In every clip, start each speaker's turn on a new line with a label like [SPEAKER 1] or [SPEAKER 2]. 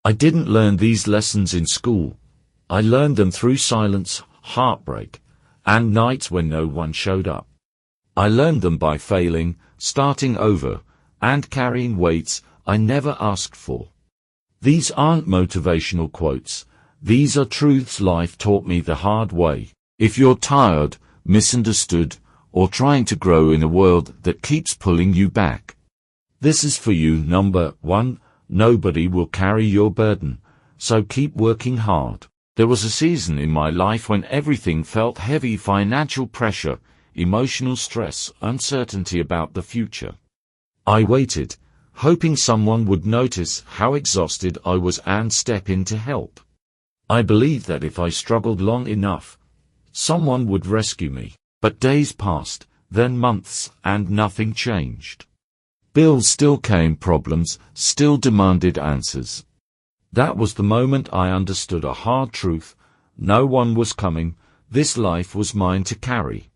[SPEAKER 1] I didn't learn these lessons in school. I learned them through silence, heartbreak, and nights when no one showed up. I learned them by failing, starting over, and carrying weights I never asked for. These aren't motivational quotes. These are truths life taught me the hard way. If you're tired, misunderstood, or trying to grow in a world that keeps pulling you back, this is for you. Number 1, nobody will carry your burden, so keep working hard. There was a season in my life when everything felt heavy: financial pressure, emotional stress, uncertainty about the future. I waited, hoping someone would notice how exhausted I was and step in to help. I believed that if I struggled long enough, someone would rescue me. But days passed, then months, and nothing changed. Bills still came, problems still demanded answers. That was the moment I understood a hard truth: no one was coming, this life was mine to carry.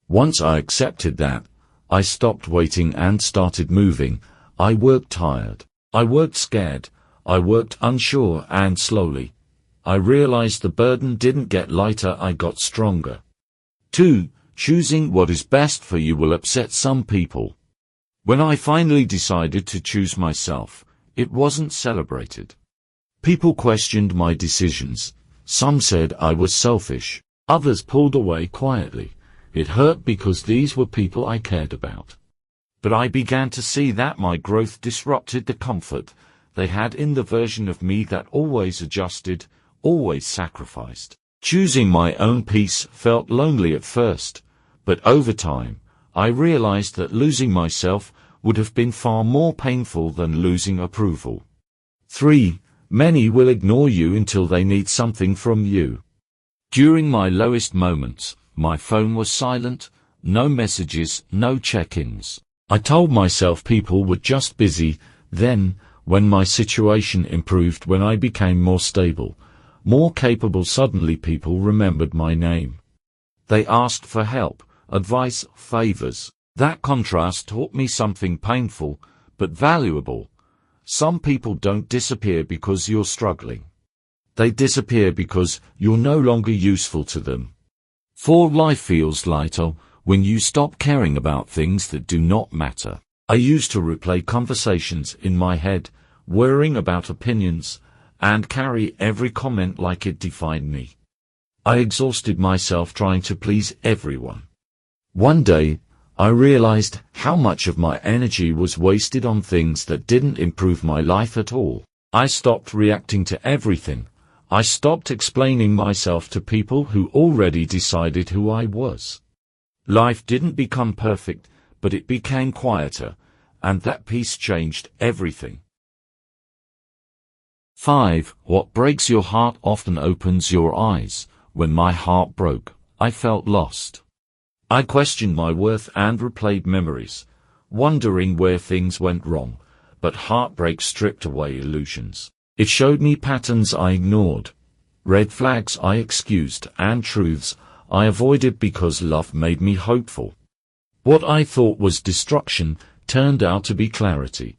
[SPEAKER 1] Once I accepted that, I stopped waiting and started moving. I worked tired. I worked scared. I worked unsure, and slowly, I realized the burden didn't get lighter, I got stronger. 2. Choosing what is best for you will upset some people. When I finally decided to choose myself, it wasn't celebrated. People questioned my decisions. Some said I was selfish. Others pulled away quietly. It hurt because these were people I cared about. But I began to see that my growth disrupted the comfort they had in the version of me that always adjusted, always sacrificed. Choosing my own peace felt lonely at first, but over time, I realized that losing myself would have been far more painful than losing approval. 3. Many will ignore you until they need something from you. During my lowest moments, my phone was silent, no messages, no check-ins. I told myself people were just busy. Then, when my situation improved, when I became more stable, more capable, suddenly people remembered my name. They asked for help, advice, favors. That contrast taught me something painful, but valuable. Some people don't disappear because you're struggling. They disappear because you're no longer useful to them. 4. Life feels lighter when you stop caring about things that do not matter. I used to replay conversations in my head, worrying about opinions, and carry every comment like it defined me. I exhausted myself trying to please everyone. One day, I realized how much of my energy was wasted on things that didn't improve my life at all. I stopped reacting to everything. I stopped explaining myself to people who already decided who I was. Life didn't become perfect, but it became quieter, and that peace changed everything. 5. What breaks your heart often opens your eyes. When my heart broke, I felt lost. I questioned my worth and replayed memories, wondering where things went wrong, but heartbreak stripped away illusions. It showed me patterns I ignored, red flags I excused, and truths I avoided because love made me hopeful. What I thought was destruction turned out to be clarity.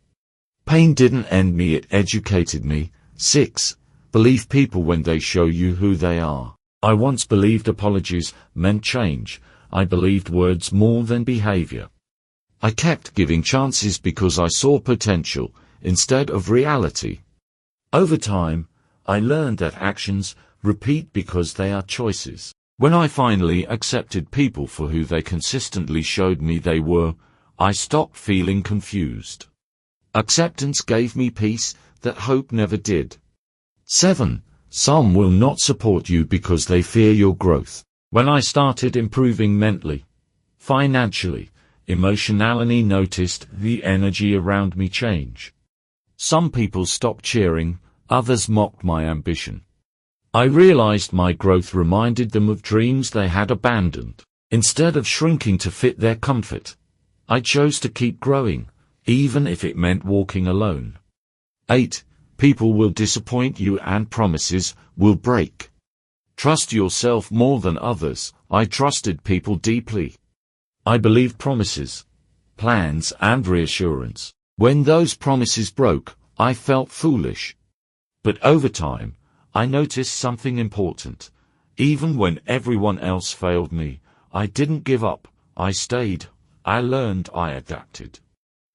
[SPEAKER 1] Pain didn't end me, it educated me. 6. Believe people when they show you who they are. I once believed apologies meant change. I believed words more than behavior. I kept giving chances because I saw potential instead of reality. Over time, I learned that actions repeat because they are choices. When I finally accepted people for who they consistently showed me they were, I stopped feeling confused. Acceptance gave me peace that hope never did. 7. Some will not support you because they fear your growth. When I started improving mentally, financially, emotionally, noticed the energy around me change. Some people stopped cheering, others mocked my ambition. I realized my growth reminded them of dreams they had abandoned. Instead of shrinking to fit their comfort, I chose to keep growing, even if it meant walking alone. 8. People will disappoint you and promises will break. Trust yourself more than others. I trusted people deeply. I believed promises, plans, and reassurance. When those promises broke, I felt foolish. But over time, I noticed something important. Even when everyone else failed me, I didn't give up. I stayed. I learned. I adapted.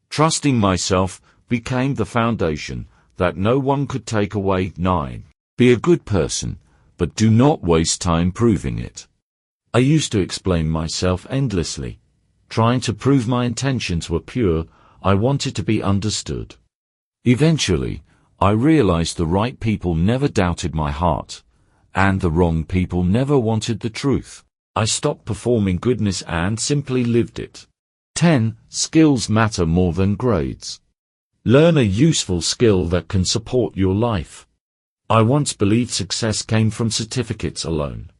[SPEAKER 1] Trusting myself became the foundation that no one could take away. 9. Be a good person, but do not waste time proving it. I used to explain myself endlessly, trying to prove my intentions were pure. I wanted to be understood. Eventually, I realized the right people never doubted my heart, and the wrong people never wanted the truth. I stopped performing goodness and simply lived it. 10. Skills matter more than grades. Learn a useful skill that can support your life. I once believed success came from certificates alone.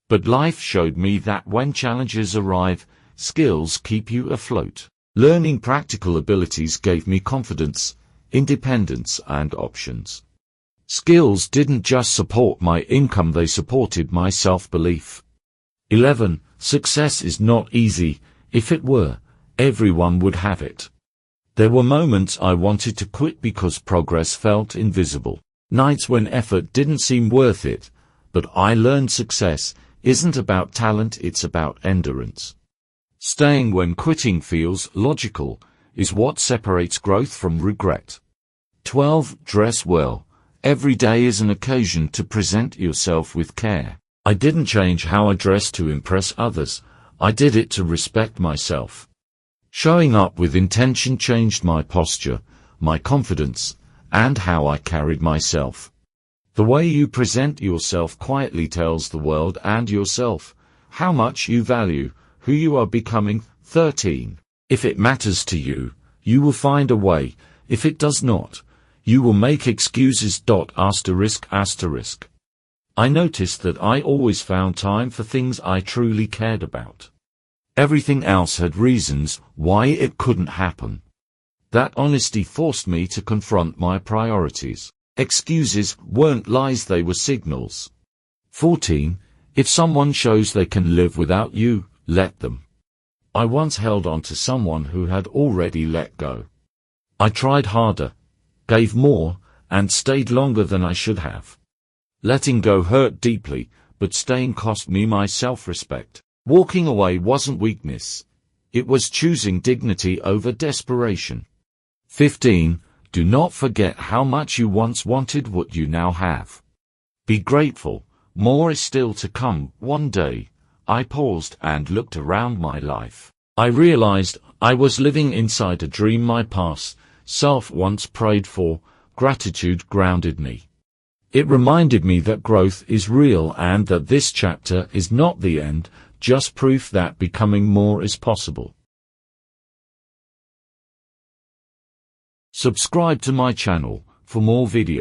[SPEAKER 1] But life showed me that when challenges arrive, skills keep you afloat. Learning practical abilities gave me confidence, independence, and options. Skills didn't just support my income, they supported my self-belief. 11. Success is not easy. If it were, everyone would have it. There were moments I wanted to quit because progress felt invisible. Nights when effort didn't seem worth it. But I learned success isn't about talent, it's about endurance. Staying when quitting feels logical is what separates growth from regret. 12. Dress well. Every day is an occasion to present yourself with care. I didn't change how I dressed to impress others. I did it to respect myself. Showing up with intention changed my posture, my confidence, and how I carried myself. The way you present yourself quietly tells the world and yourself how much you value who you are becoming. 13. If it matters to you, you will find a way. If it does not, you will make excuses. ****. I noticed that I always found time for things I truly cared about. Everything else had reasons why it couldn't happen. That honesty forced me to confront my priorities. Excuses weren't lies, they were signals. 14. If someone shows they can live without you, let them. I once held on to someone who had already let go. I tried harder, gave more, and stayed longer than I should have. Letting go hurt deeply, but staying cost me my self-respect. Walking away wasn't weakness. It was choosing dignity over desperation. 15. Do not forget how much you once wanted what you now have. Be grateful. More is still to come. One day, I paused and looked around my life. I realized I was living inside a dream my past self once prayed for. Gratitude grounded me. It reminded me that growth is real and that this chapter is not the end, just proof that becoming more is possible. Subscribe to my channel for more videos.